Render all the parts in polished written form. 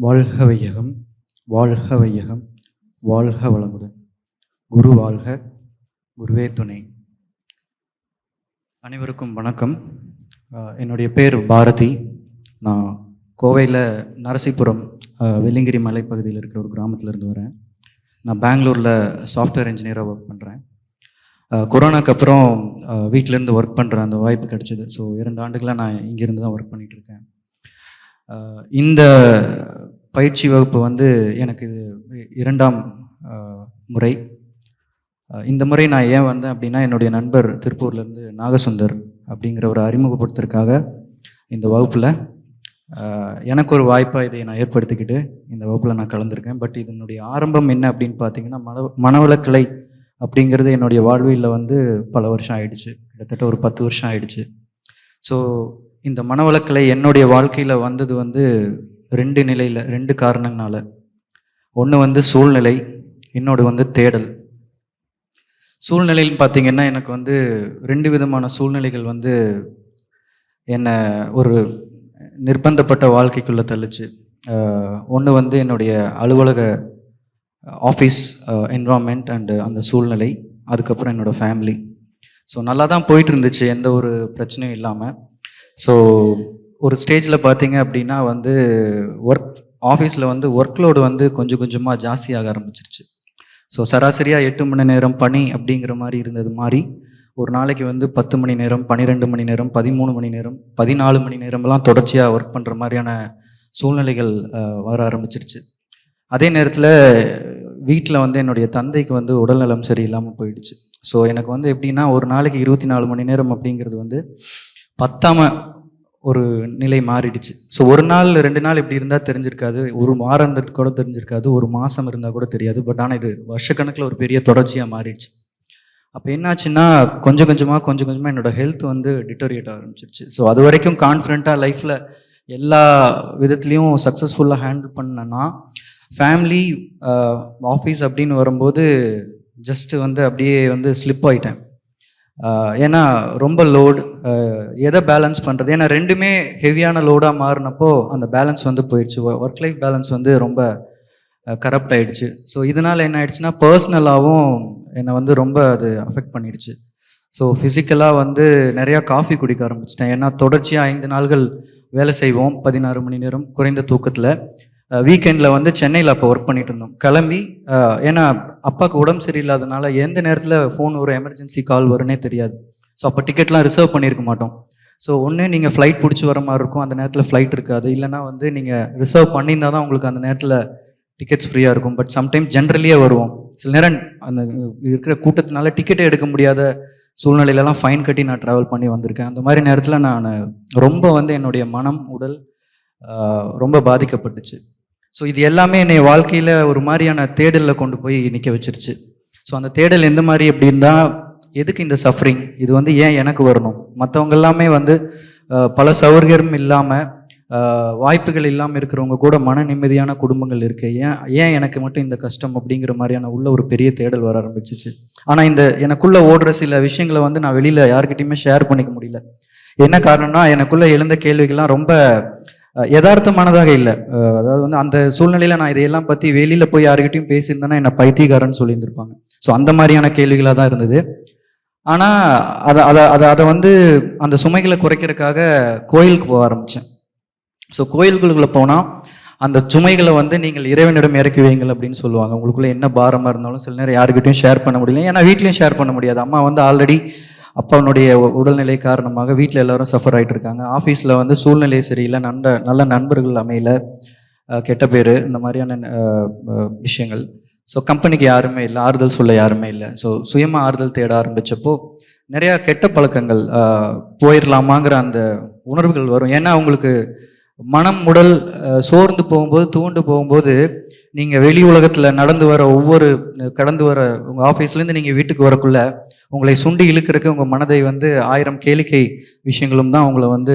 வாழ்க வையகம், வாழ்க வையகம், வாழ்க வளமுடன். குரு வாழ்க, குருவே துணை. அனைவருக்கும் வணக்கம். என்னுடைய பேர் பாரதி. நான் கோவையில் நரசிபுரம் வெள்ளிங்கிரி மலைப்பகுதியில் இருக்கிற ஒரு கிராமத்திலேருந்து வரேன். நான் பெங்களூரில் சாஃப்ட்வேர் இன்ஜினியராக ஒர்க் பண்ணுறேன். கொரோனாக்கு அப்புறம் வீட்டிலேருந்து ஒர்க் பண்ணுற அந்த வாய்ப்பு கிடச்சிது. ஸோ 2 ஆண்டுகளாக நான் இங்கேருந்து தான் ஒர்க் பண்ணிகிட்ருக்கேன். இந்த பயிற்சி வகுப்பு வந்து எனக்கு இது 2ஆம் முறை. இந்த முறை நான் ஏன் வந்தேன் அப்படின்னா, என்னுடைய நண்பர் திருப்பூர்லேருந்து நாகசுந்தர் அப்படிங்கிறவரை அறிமுகப்படுத்துறதுக்காக இந்த வகுப்பில் எனக்கு ஒரு வாய்ப்பாக இதை நான் ஏற்படுத்திக்கிட்டு இந்த வகுப்பில் நான் கலந்துருக்கேன். பட் இதனுடைய ஆரம்பம் என்ன அப்படின்னு பார்த்தீங்கன்னா, மனவளக்கலை அப்படிங்கிறது என்னுடைய வாழ்வியில் வந்து பல வருஷம் ஆயிடுச்சு. கிட்டத்தட்ட ஒரு 10 வருஷம் ஆயிடுச்சு. ஸோ இந்த மனவளக்கலை என்னுடைய வாழ்க்கையில் வந்தது வந்து 2 நிலையில், 2 காரணங்களால. ஒன்று வந்து சூழ்நிலை, இன்னொன்று வந்து தேடல். சூழ்நிலைன்னு பார்த்தீங்கன்னா, எனக்கு வந்து 2 விதமான சூழ்நிலைகள் வந்து என்னை ஒரு நிர்பந்தப்பட்ட வாழ்க்கைக்குள்ளே தள்ளுச்சு. ஒன்று வந்து என்னுடைய அலுவலக ஆஃபீஸ் என்வரான்மெண்ட் அண்டு அந்த சூழ்நிலை, அதுக்கப்புறம் என்னோடய ஃபேமிலி. ஸோ நல்லா தான் போயிட்டு இருந்துச்சு, எந்த ஒரு பிரச்சனையும் இல்லாமல். ஸோ ஒரு ஸ்டேஜில் பார்த்தீங்க அப்படின்னா வந்து ஆஃபீஸில் வந்து ஒர்க்லோடு வந்து கொஞ்சம் கொஞ்சமாக ஜாஸ்தியாக ஆரம்பிச்சிருச்சு. ஸோ சராசரியாக 8 மணி நேரம் பணி அப்படிங்கிற மாதிரி இருந்தது மாதிரி ஒரு நாளைக்கு வந்து 10 மணி நேரம், 12 மணி நேரம், 13 மணி நேரம், 14 மணி நேரம்லாம் தொடர்ச்சியாக ஒர்க் பண்ணுற மாதிரியான சூழ்நிலைகள் வர ஆரம்பிச்சிருச்சு. அதே நேரத்தில் வீட்டில் வந்து என்னுடைய தந்தைக்கு வந்து உடல்நலம் சரியில்லாமல் போயிடுச்சு. ஸோ எனக்கு வந்து எப்படின்னா, ஒரு நாளைக்கு 24 மணி நேரம் அப்படிங்கிறது வந்து பத்தாம ஒரு நிலை மாறிடுச்சு. ஸோ ஒரு நாள் 2 நாள் இப்படி இருந்தால் தெரிஞ்சிருக்காது, ஒரு வாரம் இருந்தது கூட தெரிஞ்சிருக்காது, ஒரு மாதம் இருந்தால் கூட தெரியாது. பட் ஆனால் இது வருஷக்கணக்கில் ஒரு பெரிய தொடர்ச்சியாக மாறிடுச்சு. அப்போ என்னாச்சுன்னா, கொஞ்சம் கொஞ்சமாக என்னோட ஹெல்த் வந்து டிட்டோரியேட் ஆரம்பிச்சிருச்சு. ஸோ அது வரைக்கும் கான்ஃபிடண்ட்டாக லைஃப்பில் எல்லா விதத்துலேயும் சக்ஸஸ்ஃபுல்லாக ஹேண்டில் பண்ணேன்னா, ஃபேமிலி ஆஃபீஸ் அப்படின்னு வரும்போது ஜஸ்ட்டு வந்து அப்படியே வந்து ஸ்லிப் ஆகிட்டேன். ஏன்னா ரொம்ப லோடு, எதை பேலன்ஸ் பண்ணுறது? ஏன்னா 2மே ஹெவியான லோடாக மாறினப்போ அந்த பேலன்ஸ் வந்து போயிடுச்சு. ஒர்க் லைஃப் பேலன்ஸ் வந்து ரொம்ப கரப்ட் ஆகிடுச்சு. ஸோ இதனால் என்ன ஆயிடுச்சுன்னா, பர்சனலாகவும் என்னை வந்து ரொம்ப அது அஃபெக்ட் பண்ணிடுச்சு. ஸோ ஃபிசிக்கலாக வந்து நிறையா காஃபி குடிக்க ஆரம்பிச்சிட்டேன். ஏன்னா தொடர்ச்சியாக 5 நாள்கள் வேலை செய்வோம், 16 மணி நேரம் குறைந்த தூக்கத்தில். வீக்கெண்டில் வந்து சென்னையில் அப்போ ஒர்க் பண்ணிட்டு இருந்தோம். கிளம்பி ஏன்னா அப்பாவுக்கு உடம்பு சரியில்லாதனால எந்த நேரத்தில் ஃபோன் ஒரு எமர்ஜென்சி கால் வரும்னே தெரியாது. ஸோ அப்போ டிக்கெட்லாம் ரிசர்வ் பண்ணியிருக்க மாட்டோம். ஸோ ஒன்று நீங்கள் ஃப்ளைட் பிடிச்சி வர மாதிரி இருக்கும், அந்த நேரத்தில் ஃப்ளைட் இருக்காது. இல்லைனா வந்து நீங்கள் ரிசர்வ் பண்ணியிருந்தால் தான் உங்களுக்கு அந்த நேரத்தில் டிக்கெட்ஸ் ஃப்ரீயாக இருக்கும். பட் சம்டைம் ஜென்ரலியே வருவோம். சில நேரம் அந்த இருக்கிற கூட்டத்தினால டிக்கெட்டே எடுக்க முடியாத சூழ்நிலையிலலாம் ஃபைன் கட்டி நான் ட்ராவல் பண்ணி வந்திருக்கேன். அந்த மாதிரி நேரத்தில் நான் ரொம்ப வந்து என்னுடைய மனம், உடல் ரொம்ப பாதிக்கப்பட்டுச்சு. ஸோ இது எல்லாமே என்னை வாழ்க்கையில் ஒரு மாதிரியான தேடலில் கொண்டு போய் நிற்க வச்சிருச்சு. ஸோ அந்த தேடல் எந்த மாதிரி எப்படி இருந்தால், எதுக்கு இந்த சஃபரிங்? இது வந்து ஏன் எனக்கு வரணும்? மற்றவங்க எல்லாமே வந்து பல சௌகரியம் இல்லாமல், வாய்ப்புகள் இல்லாமல் இருக்கிறவங்க கூட மன நிம்மதியான குடும்பங்கள் இருக்குது. ஏன் எனக்கு மட்டும் இந்த கஷ்டம்? அப்படிங்கிற மாதிரியான உள்ள ஒரு பெரிய தேடல் வர ஆரம்பிச்சிச்சு. ஆனால் இந்த எனக்குள்ளே ஓடுற சில விஷயங்களை வந்து நான் வெளியில் யார்கிட்டையுமே ஷேர் பண்ணிக்க முடியல. என்ன காரணம்னா, எனக்குள்ளே எழுந்த கேள்விகள்லாம் ரொம்ப யதார்த்தமானதாக இல்லை. அதாவது வந்து அந்த சூழ்நிலையில் நான் இதையெல்லாம் பற்றி வெளியில் போய் யாருக்கிட்டையும் பேசியிருந்தேன்னா என்னை பைத்தியக்காரன்னு சொல்லியிருந்திருப்பாங்க. ஸோ அந்த மாதிரியான கேள்விகளாக தான் இருந்தது. ஆனால் அதை வந்து அந்த சுமைகளை குறைக்கிறதுக்காக கோயிலுக்கு போக ஆரம்பித்தேன். ஸோ கோயில்களுக்குள்ளே போனால் அந்த சுமைகளை வந்து நீங்கள் இறைவனிடம் இறக்கி வைங்கள் அப்படின்னு சொல்லுவாங்க. உங்களுக்குள்ளே என்ன பாரமாக இருந்தாலும் சில நேரம் யாருக்கிட்டையும் ஷேர் பண்ண முடியல. ஏன்னா வீட்லேயும் ஷேர் பண்ண முடியாது. அம்மா வந்து ஆல்ரெடி அப்பாவுடைய உடல்நிலை காரணமாக வீட்டில் எல்லோரும் சஃபர் ஆகிட்டு இருக்காங்க. ஆஃபீஸில் வந்து சூழ்நிலை சரியில்லை, நல்ல நண்பர்கள் அமையல, கெட்ட பேர், இந்த மாதிரியான விஷயங்கள். ஸோ கம்பெனிக்கு யாருமே இல்லை, ஆறுதல் சொல்ல யாருமே இல்லை. ஸோ சுயமாக ஆறுதல் தேட ஆரம்பித்தப்போ நிறையா கெட்ட பழக்கங்கள், போயிடலாமாங்கிற அந்த உணர்வுகள் வரும். ஏன்னா அவங்களுக்கு மனம், உடல் சோர்ந்து போகும்போது, தூண்டு போகும்போது, நீங்கள் வெளி உலகத்தில் கடந்து வர உங்கள் ஆஃபீஸ்லேருந்து நீங்கள் வீட்டுக்கு வரக்குள்ள உங்களை சுண்டி இழுக்கிறதுக்கு உங்கள் மனதை வந்து 1000 கேளிக்கை விஷயங்களும் தான் உங்களை வந்து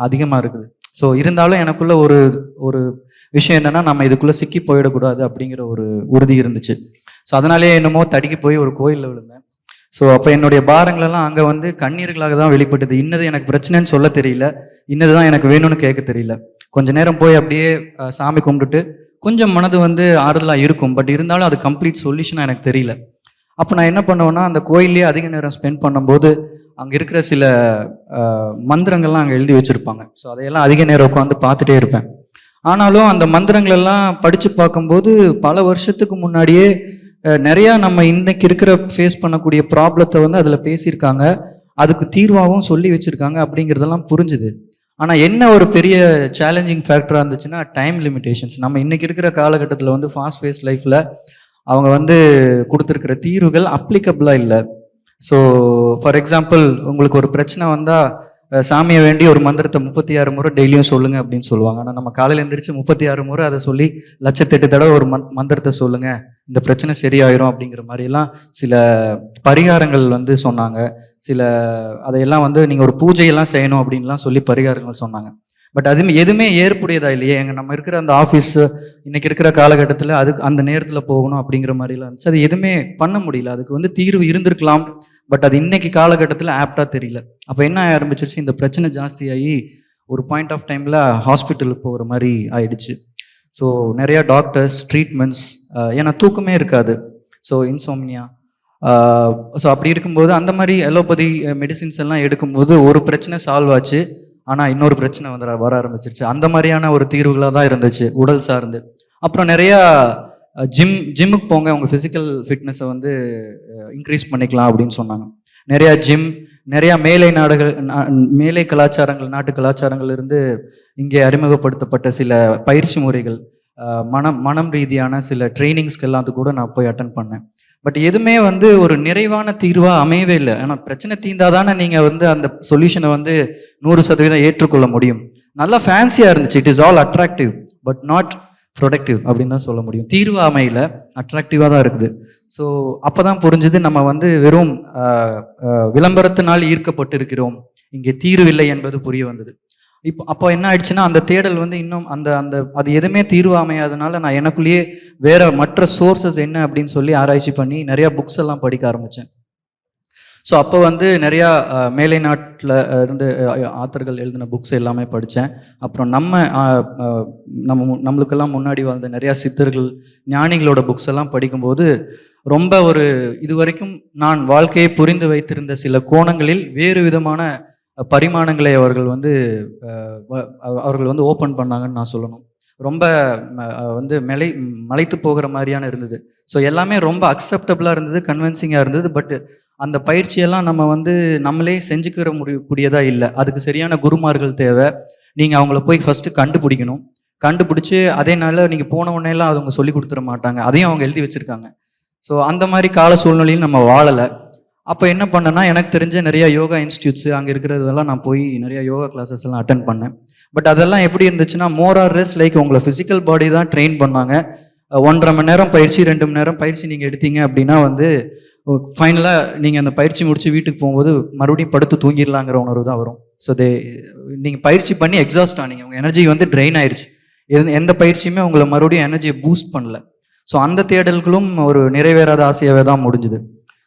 அதிகமாக இருக்குது. ஸோ இருந்தாலும் எனக்குள்ள ஒரு விஷயம் என்னென்னா, நம்ம இதுக்குள்ளே சிக்கி போயிடக்கூடாது அப்படிங்கிற ஒரு உறுதி இருந்துச்சு. ஸோ அதனாலே என்னமோ தடுக்கி போய் ஒரு கோயிலில் விழுந்தேன். ஸோ அப்போ என்னுடைய பாரங்களெல்லாம் அங்கே வந்து கண்ணீர்களாக தான் வெளிப்பட்டது. இன்னது எனக்கு பிரச்சனைன்னு சொல்ல தெரியல, இன்னது தான் எனக்கு வேணும்னு கேட்க தெரியல. கொஞ்ச நேரம் போய் அப்படியே சாமி கும்பிட்டுட்டு கொஞ்சம் மனது வந்து ஆறுதலாக இருக்கும். பட் இருந்தாலும் அது கம்ப்ளீட் சொல்யூஷனாக எனக்கு தெரியல. அப்போ நான் என்ன பண்ணுவேன்னா, அந்த கோயில்லேயே அதிக நேரம் ஸ்பெண்ட் பண்ணும்போது அங்கே இருக்கிற சில மந்திரங்கள்லாம் அங்கே எழுதி வச்சுருப்பாங்க. ஸோ அதையெல்லாம் அதிக நேரம் உட்காந்து பார்த்துட்டே இருப்பேன். ஆனாலும் அந்த மந்திரங்கள் எல்லாம் படித்து பார்க்கும்போது பல வருஷத்துக்கு முன்னாடியே நிறையா நம்ம இன்னைக்கு இருக்கிற ஃபேஸ் பண்ணக்கூடிய ப்ராப்ளத்தை வந்து அதில் பேசியிருக்காங்க, அதுக்கு தீர்வாகவும் சொல்லி வச்சுருக்காங்க அப்படிங்கிறதெல்லாம் புரிஞ்சுது. ஆனால் என்ன ஒரு பெரிய சேலஞ்சிங் ஃபேக்டராக இருந்துச்சுன்னா டைம் லிமிடேஷன்ஸ். நம்ம இன்றைக்கி இருக்கிற காலகட்டத்தில் வந்து ஃபாஸ்ட் ஃபேஸ் லைஃப்பில் அவங்க வந்து கொடுத்துருக்கிற தீர்வுகள் அப்ளிகபிளாக இல்லை. ஸோ ஃபார் எக்ஸாம்பிள், உங்களுக்கு ஒரு பிரச்சனை வந்தால் சாமியை வேண்டி ஒரு மந்திரத்தை 36 முறை டெய்லியும் சொல்லுங்கள் அப்படின்னு சொல்லுவாங்க. ஆனால் நம்ம காலையில் எழுந்திரிச்சு 36 முறை அதை சொல்லி 1,08,000 தடவை ஒரு மந்திரத்தை சொல்லுங்கள், இந்த பிரச்சனை சரியாயிரும் அப்படிங்கிற மாதிரிலாம் சில பரிகாரங்கள் வந்து சொன்னாங்க. சில அதையெல்லாம் வந்து நீங்கள் ஒரு பூஜையெல்லாம் செய்யணும் அப்படின்லாம் சொல்லி பரிகாரங்கள் சொன்னாங்க. பட் அது எதுவுமே ஏற்புடையதா இல்லையே. நம்ம இருக்கிற அந்த ஆஃபீஸ் இன்னைக்கு இருக்கிற காலகட்டத்தில் அதுக்கு அந்த நேரத்தில் போகணும் அப்படிங்கிற மாதிரிலாம் இருந்துச்சு. அது எதுவுமே பண்ண முடியல. அதுக்கு வந்து தீர்வு இருந்திருக்கலாம், பட் அது இன்னைக்கு காலகட்டத்தில் ஆப்டாக தெரியல. அப்போ என்ன ஆரம்பிச்சிருச்சு, இந்த பிரச்சனை ஜாஸ்தியாகி ஒரு பாயிண்ட் ஆஃப் டைமில் ஹாஸ்பிட்டலுக்கு போகிற மாதிரி ஆயிடுச்சு. ஸோ நிறையா டாக்டர்ஸ், ட்ரீட்மெண்ட்ஸ், ஏன்னா தூக்கமே இருக்காது. So insomnia. ஸோ அப்படி இருக்கும்போது அந்த மாதிரி அலோபதி மெடிசின்ஸ் எல்லாம் எடுக்கும்போது ஒரு பிரச்சனை சால்வ் ஆச்சு, ஆனால் இன்னொரு பிரச்சனை வந்து வர ஆரம்பிச்சிருச்சு. அந்த மாதிரியான ஒரு தீர்வுகளாக தான் இருந்துச்சு உடல் சார்ந்து. அப்புறம் நிறையா ஜிம்முக்கு போங்க, உங்கள் ஃபிசிக்கல் ஃபிட்னஸை வந்து இன்க்ரீஸ் பண்ணிக்கலாம் அப்படின்னு சொன்னாங்க. நிறையா ஜிம், நிறையா மேலை கலாச்சாரங்கள், நாட்டு கலாச்சாரங்கள் இருந்து இங்கே அறிமுகப்படுத்தப்பட்ட சில பயிற்சி முறைகள், மனம் ரீதியான சில ட்ரைனிங்ஸ்க்கெல்லாம் அது கூட நான் போய் அட்டன் பண்ணேன். பட் எதுவுமே வந்து ஒரு நிறைவான தீர்வாக அமையவே இல்லை. ஏன்னா பிரச்சனை தீர்ந்தாதானே நீங்கள் வந்து அந்த சொல்யூஷனை வந்து 100% ஏற்றுக்கொள்ள முடியும். நல்லா ஃபேன்சியாக இருந்துச்சு, it is all attractive but not productive அப்படின்னு தான் சொல்ல முடியும். தீர்வு அமையல, அட்ராக்டிவாக தான் இருக்குது. ஸோ அப்போ தான் புரிஞ்சுது, நம்ம வந்து வெறும் விளம்பரத்தினால் ஈர்க்கப்பட்டு இருக்கிறோம், இங்கே தீர்வு இல்லை என்பது புரிய வந்தது. அப்போ என்ன ஆயிடுச்சுன்னா, அந்த தேடல் வந்து இன்னும் அது எதுவுமே தீர்வு அமையாதனால நான் எனக்குள்ளேயே வேற மற்ற சோர்சஸ் என்ன அப்படின்னு சொல்லி ஆராய்ச்சி பண்ணி நிறையா புக்ஸ் எல்லாம் படிக்க ஆரம்பித்தேன். ஸோ அப்போ வந்து நிறையா மேலை நாட்டில் இருந்து ஆத்தர்கள் எழுதின புக்ஸ் எல்லாமே படித்தேன். அப்புறம் நம்மளுக்கெல்லாம் முன்னாடி வாழ்ந்த நிறையா சித்தர்கள், ஞானிகளோட புக்ஸ் எல்லாம் படிக்கும்போது ரொம்ப ஒரு இதுவரைக்கும் நான் வாழ்க்கையை புரிந்து வைத்திருந்த சில கோணங்களில் வேறு விதமான பரிமாணங்களை அவர்கள் வந்து ஓப்பன் பண்ணாங்கன்னு நான் சொல்லணும். ரொம்ப வந்து மலைத்து போகிற மாதிரியான இருந்தது. ஸோ எல்லாமே ரொம்ப அக்செப்டபுளாக இருந்தது, கன்வின்சிங்காக இருந்தது. பட் அந்த பயிற்சியெல்லாம் நம்ம வந்து நம்மளே செஞ்சுக்கிற முடியக்கூடியதாக இல்லை. அதுக்கு சரியான குருமார்கள் தேவை. நீங்கள் அவங்கள போய் ஃபஸ்ட்டு கண்டுபிடிச்சி அதே நாளில் நீங்கள் போன உடனேலாம் அவங்க சொல்லி கொடுத்துட மாட்டாங்க, அதையும் அவங்க எழுதி வச்சுருக்காங்க. ஸோ அந்த மாதிரி கால சூழ்நிலையும் நம்ம வாழலை. அப்போ என்ன பண்ணேன்னா, எனக்கு தெரிஞ்ச நிறையா யோகா இன்ஸ்டியூட்ஸு அங்கே இருக்கிறதெல்லாம் நான் போய் நிறையா யோகா கிளாஸஸ் எல்லாம் அட்டன் பண்ணேன். பட் அதெல்லாம் எப்படி இருந்துச்சுன்னா, மோர் ஆர் லெஸ் லைக் உங்களை ஃபிசிக்கல் பாடி தான் ட்ரெயின் பண்ணாங்க. 1.5 மணி நேரம் பயிற்சி, 2 மணி நேரம் பயிற்சி நீங்கள் எடுத்தீங்க அப்படின்னா வந்து ஃபைனலாக நீங்கள் அந்த பயிற்சி முடித்து வீட்டுக்கு போகும்போது மறுபடியும் படுத்து தூங்கிடலாங்கிற உணர்வு தான் வரும். ஸோ நீங்கள் பயிற்சி பண்ணி எக்ஸாஸ்ட் ஆனீங்க, உங்கள் எனர்ஜி வந்து ட்ரெயின் ஆயிடுச்சு. எந்த பயிற்சியுமே உங்களை மறுபடியும் எனர்ஜியை பூஸ்ட் பண்ணல. ஸோ அந்த தேடல்களும் ஒரு நிறைவேறாத ஆசையாகவே தான் முடிஞ்சுது.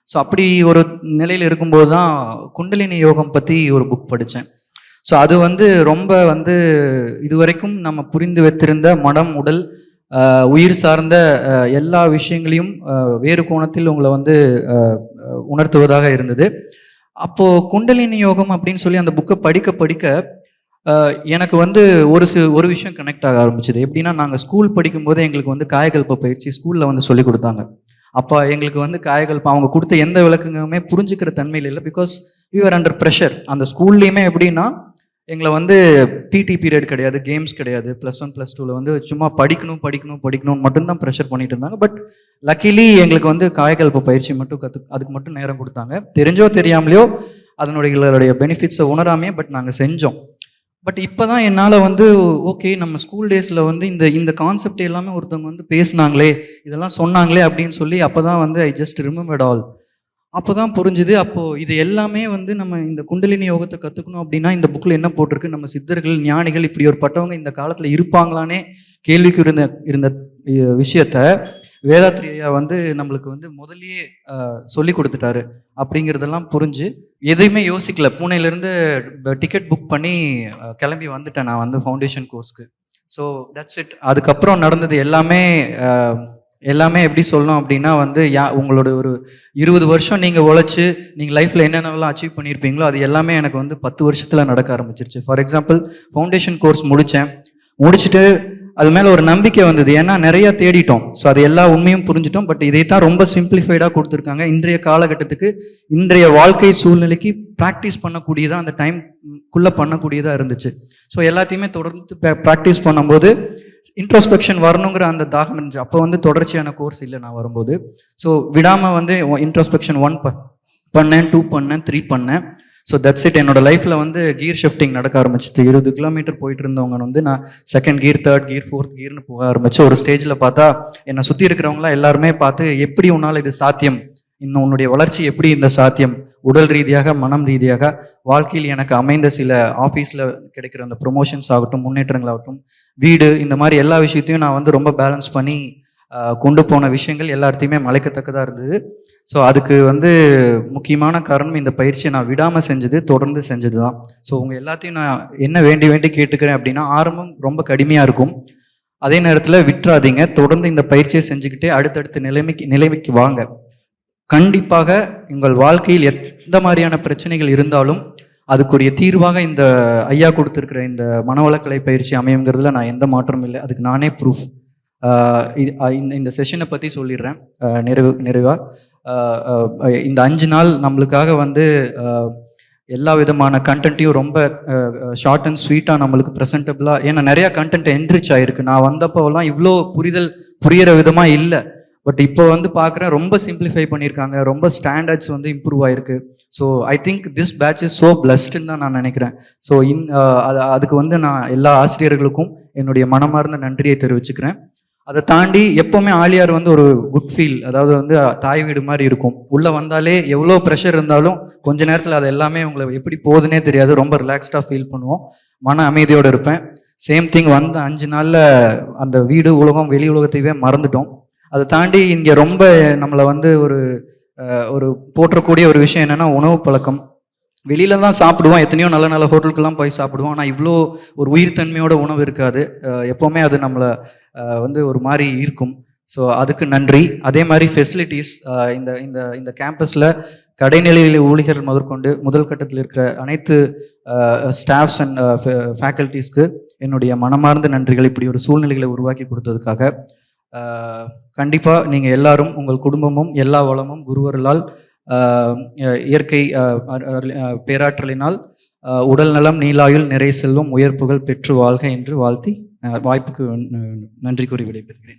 ஸோ அப்படி ஒரு நிலையில் இருக்கும்போது தான் குண்டலினி யோகம் பற்றி ஒரு புக் படித்தேன். ஸோ அது வந்து ரொம்ப வந்து இதுவரைக்கும் நம்ம புரிந்து வைத்திருந்த மனம், உடல், உயிர் சார்ந்த எல்லா விஷயங்களையும் வேறு கோணத்தில் உங்களை வந்து உணர்த்துவதாக இருந்தது. அப்போது குண்டலினி யோகம் அப்படின்னு சொல்லி அந்த புக்கை படிக்க எனக்கு வந்து ஒரு விஷயம் கனெக்ட் ஆக ஆரம்பிச்சுது. எப்படின்னா, நாங்கள் ஸ்கூல் படிக்கும்போது எங்களுக்கு வந்து காயகல்ப பயிற்சி ஸ்கூலில் வந்து சொல்லி கொடுத்தாங்க. அப்போ எங்களுக்கு வந்து காயகல்பம் அவங்க கொடுத்த எந்த விளக்கங்களுமே புரிஞ்சுக்கிற தன்மையில் இல்லை. Because we are under pressure. அந்த ஸ்கூல்லையுமே எப்படின்னா, எங்களை வந்து பிடி பீரியட் கிடையாது, கேம்ஸ் கிடையாது. +1 +2 வந்து சும்மா படிக்கணும் மட்டும்தான் ப்ரெஷர் பண்ணிட்டு இருந்தாங்க. பட் லக்கிலி எங்களுக்கு வந்து காயகல்ப பயிற்சி மட்டும் அதுக்கு மட்டும் நேரம் கொடுத்தாங்க. தெரிஞ்சோ தெரியாமலையோ அதனுடைய பெனிஃபிட்ஸை உணராமே பட் நாங்கள் செஞ்சோம். பட் இப்போ தான் என்னால் வந்து ஓகே, நம்ம ஸ்கூல் டேஸில் வந்து இந்த கான்செப்ட் எல்லாமே ஒருத்தவங்க வந்து பேசினாங்களே, இதெல்லாம் சொன்னாங்களே அப்படின்னு சொல்லி அப்போ தான் வந்து ஐ ஜஸ்ட் ரிமெம்பர்ட் ஆல். அப்போ தான் புரிஞ்சுது, அப்போது இது எல்லாமே வந்து நம்ம இந்த குண்டலினி யோகத்தை கற்றுக்கணும் அப்படின்னா இந்த புக்கில் என்ன போட்டிருக்கு, நம்ம சித்தர்கள், ஞானிகள் இப்படி ஒரு பட்டவங்க இந்த காலத்தில் இருப்பாங்களானே கேள்விக்கு இருந்த விஷயத்த வேதாத்ரி ஐயா வந்து நம்மளுக்கு வந்து முதலியே சொல்லி கொடுத்துட்டாரு அப்படிங்கிறதெல்லாம் புரிஞ்சு எதையுமே யோசிக்கல. பூனேலேருந்து டிக்கெட் புக் பண்ணி கிளம்பி வந்துட்டேன் நான் வந்து ஃபவுண்டேஷன் கோர்ஸ்க்கு. So that's it. அதுக்கப்புறம் நடந்தது எல்லாமே எல்லாமே எப்படி சொல்லணும் அப்படின்னா வந்து உங்களோட ஒரு 20 வருஷம் நீங்கள் உழைச்சி நீங்கள் லைஃப்பில் என்னென்னலாம் அச்சீவ் பண்ணியிருப்பீங்களோ அது எல்லாமே எனக்கு வந்து 10 வருஷத்தில் நடக்க ஆரம்பிச்சிருச்சு. ஃபார் எக்ஸாம்பிள் ஃபவுண்டேஷன் கோர்ஸ் முடிச்சுட்டு அது மேலே ஒரு நம்பிக்கை வந்தது. ஏன்னா நிறையா தேடிட்டோம். ஸோ அது எல்லா உண்மையும் புரிஞ்சிட்டோம். பட் இதை தான் ரொம்ப சிம்பிளிஃபைடாக கொடுத்துருக்காங்க. இன்றைய காலகட்டத்துக்கு இன்றைய வாழ்க்கை சூழ்நிலைக்கு ப்ராக்டிஸ் பண்ணக்கூடியதாக அந்த டைம்குள்ளே பண்ணக்கூடியதாக இருந்துச்சு. ஸோ எல்லாத்தையுமே தொடர்ந்து ப்ராக்டிஸ் பண்ணும்போது இன்ட்ரோஸ்பெக்ஷன் வரணுங்கிற அந்த தாகம் இருந்துச்சு. அப்போ வந்து தொடர்ச்சியான கோர்ஸ் இல்லை நான் வரும்போது. ஸோ விடாமல் வந்து இன்ட்ரோஸ்பெக்ஷன் 1 பண்ணேன், 2 பண்ணேன், 3 பண்ணேன். So that's it. என்னோட லைஃப்பில் வந்து கியர் ஷிஃப்டிங் நடக்க ஆரம்பிச்சிது. 20 கிலோமீட்டர் போயிட்டு இருந்தவங்க வந்து நான் 2nd gear, 3rd gear, 4th கியர்னு போக ஆரம்பிச்சு. ஒரு ஸ்டேஜில் பார்த்தா என்னை சுற்றி இருக்கிறவங்களாம் எல்லாருமே பார்த்து எப்படி உன்னால் இது சாத்தியம், இன்னும் உன்னுடைய வளர்ச்சி எப்படி இந்த சாத்தியம், உடல் ரீதியாக மனம் ரீதியாக வாழ்க்கையில் எனக்கு அமைந்த சில ஆஃபீஸில் கிடைக்கிற அந்த ப்ரொமோஷன்ஸ் ஆகட்டும், முன்னேற்றங்களாகட்டும், வீடு, இந்த மாதிரி எல்லா விஷயத்தையும் நான் வந்து ரொம்ப பேலன்ஸ் பண்ணி கொண்டு போன விஷயங்கள் எல்லாத்தையுமே மலைக்கத்தக்கதாக இருந்தது. ஸோ அதுக்கு வந்து முக்கியமான காரணம் இந்த பயிற்சியை நான் விடாமல் செஞ்சது, தொடர்ந்து செஞ்சது தான். ஸோ உங்கள் எல்லாத்தையும் நான் என்ன வேண்டி கேட்டுக்கிறேன் அப்படின்னா, ஆரம்பம் ரொம்ப கடுமையாக இருக்கும். அதே நேரத்தில் விட்டுறாதீங்க. தொடர்ந்து இந்த பயிற்சியை செஞ்சுக்கிட்டே அடுத்தடுத்த நிலைமைக்கு வாங்க. கண்டிப்பாக உங்கள் வாழ்க்கையில் எந்த மாதிரியான பிரச்சனைகள் இருந்தாலும் அதுக்குரிய தீர்வாக இந்த ஐயா கொடுத்துருக்கிற இந்த மனவளக்கலை பயிற்சி அமையுங்கிறதுல நான் எந்த மாற்றமும் இல்லை. அதுக்கு நானே ப்ரூஃப். இந்த செஷனை பற்றி சொல்லிடுறேன் நிறைவாக. இந்த 5 நாள் நம்மளுக்காக வந்து எல்லா விதமான கண்டென்ட்டையும் ரொம்ப ஷார்ட் அண்ட் ஸ்வீட்டாக நம்மளுக்கு ப்ரெசென்டபிளாக, ஏன்னா நிறையா கண்டென்ட் என்ரிச் ஆகிருக்கு. நான் வந்தப்போலாம் இவ்வளோ புரிகிற விதமாக இல்லை. பட் இப்போ வந்து பார்க்குறேன் ரொம்ப சிம்பிளிஃபை பண்ணியிருக்காங்க. ரொம்ப ஸ்டாண்டர்ட்ஸ் வந்து இம்ப்ரூவ் ஆகிருக்கு. So I think this batch is so பிளஸ்டுன்னு தான் நான் நினைக்கிறேன். ஸோ அதுக்கு வந்து நான் எல்லா ஆசிரியர்களுக்கும் என்னுடைய மனமார்ந்த நன்றியை தெரிவிச்சுக்கிறேன். அதை தாண்டி எப்போவுமே ஆலியார் வந்து ஒரு குட் ஃபீல், அதாவது வந்து தாய் வீடு மாதிரி இருக்கும். உள்ளே வந்தாலே எவ்வளோ ப்ரெஷர் இருந்தாலும் கொஞ்ச நேரத்தில் அது எல்லாமே உங்களை எப்படி போகுதுன்னே தெரியாது. ரொம்ப ரிலாக்ஸ்டாக ஃபீல் பண்ணுவோம், மன அமைதியோடு இருப்பேன். சேம் திங் வந்து 5 நாளில் அந்த வீடு உலகம் வெளி உலகத்தையே மறந்துட்டோம். அதை தாண்டி இங்கே ரொம்ப நம்மளை வந்து ஒரு போற்றக்கூடிய ஒரு விஷயம் என்னென்னா உணவு பழக்கம். வெளியில தான் சாப்பிடுவோம், எத்தனையோ நல்ல நல்ல ஹோட்டலுக்கெல்லாம் போய் சாப்பிடுவோம். ஆனால் இவ்வளோ ஒரு உயிர்த்தன்மையோட உணவு இருக்காது. எப்போவுமே அது நம்மளை வந்து ஒரு மாதிரி இருக்கும். ஸோ அதுக்கு நன்றி. அதே மாதிரி ஃபெசிலிட்டிஸ், இந்த இந்த இந்த கேம்பஸில் கடைநிலையில் ஊழியர்கள் முதற்கொண்டு முதல் கட்டத்தில் இருக்கிற அனைத்து ஸ்டாஃப்ஸ் அண்ட் ஃபேக்கல்ட்டிஸ்க்கு என்னுடைய மனமார்ந்த நன்றிகள், இப்படி ஒரு சூழ்நிலைகளை உருவாக்கி கொடுத்ததுக்காக. கண்டிப்பாக நீங்கள் எல்லாரும் உங்கள் குடும்பமும் எல்லா வளமும் குருவர்களால் இயற்கை பேராற்றலினால் உடல் நலம், நீலாயுள், நிறை செல்வம், உயர்ப்புகள் பெற்று வாழ்க என்று வாழ்த்தி வாய்ப்புக்கு நன்றி கூறி விடைபெறுகிறேன்.